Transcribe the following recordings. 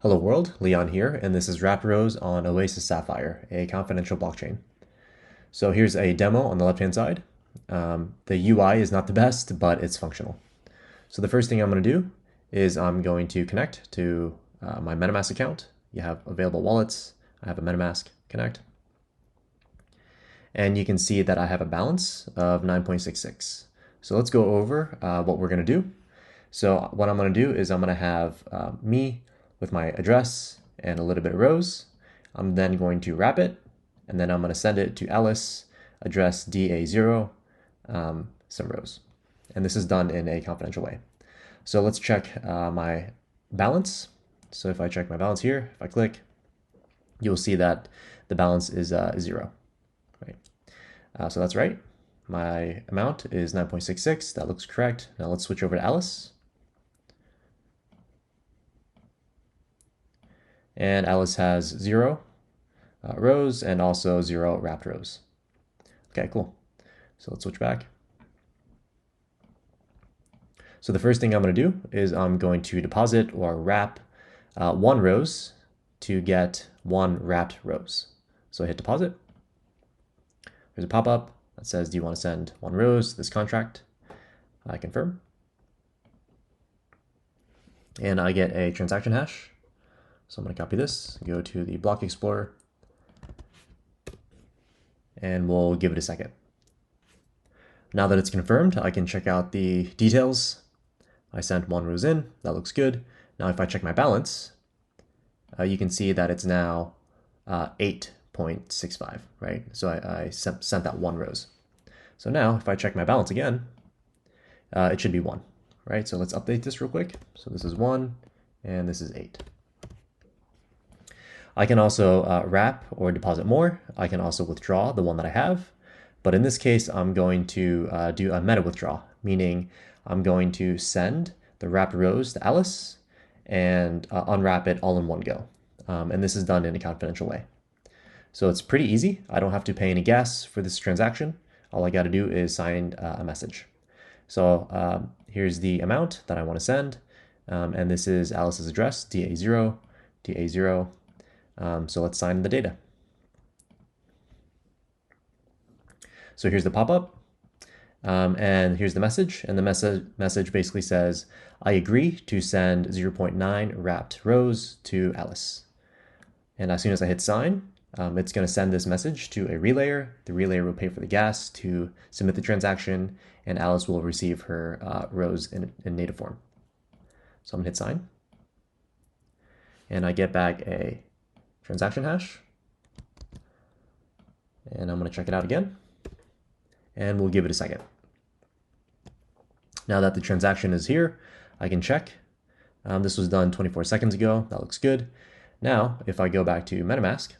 Hello world, Leon here, and this is wrapped rows on Oasis Sapphire, a confidential blockchain. So here's a demo on the left-hand side. The UI is not the best, but it's functional. So the first thing I'm going to do is I'm going to connect to my Metamask account. You have available wallets. I have a Metamask connect. And you can see that I have a balance of 9.66. So let's go over what we're going to do. So what I'm going to do is I'm going to have me with my address and a little bit of rows. I'm then going to wrap it, and then I'm going to send it to Alice, address DA0, some rows. And this is done in a confidential way. So let's check my balance. So if I check my balance here, if I click, you'll see that the balance is 0. Right? So that's right. My amount is 9.66. That looks correct. Now let's switch over to Alice. And Alice has 0 rows and also 0 wrapped rows. Okay, cool. So let's switch back. So the first thing I'm going to do is I'm going to deposit or wrap 1 rows to get 1 wrapped rows. So I hit deposit. There's a pop-up that says, do you want to send 1 rows to this contract? I confirm. And I get a transaction hash. So I'm going to copy this, go to the block explorer, and we'll give it a second. Now that it's confirmed, I can check out the details. I sent 1 rows in, that looks good. Now if I check my balance, you can see that it's now 8.65, right? So I sent that 1 rows. So now if I check my balance again, it should be 1, right? So let's update this real quick. So this is 1, and this is 8. I can also wrap or deposit more. I can also withdraw the one that I have. But in this case, I'm going to do a meta-withdrawal, meaning I'm going to send the wrapped rows to Alice and unwrap it all in one go. And this is done in a confidential way. So it's pretty easy. I don't have to pay any gas for this transaction. All I got to do is sign a message. So here's the amount that I want to send. And this is Alice's address, DA0, DA0. So let's sign the data. So here's the pop-up, and here's the message. And the message basically says, I agree to send 0.9 wrapped rows to Alice. And as soon as I hit sign, it's going to send this message to a relayer. The relayer will pay for the gas to submit the transaction, and Alice will receive her rows in native form. So I'm going to hit sign. And I get back a transaction hash. And I'm going to check it out again. And we'll give it a second. Now that the transaction is here, I can check. This was done 24 seconds ago. That looks good. Now, if I go back to MetaMask,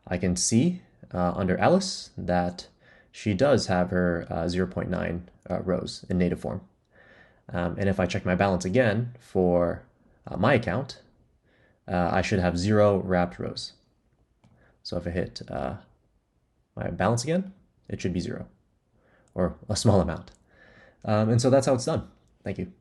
I can see under Alice that she does have her 0.9 rows in native form. And if I check my balance again for my account, I should have 0 wrapped rows. So if I hit my balance again, it should be 0, or a small amount. And so that's how it's done. Thank you.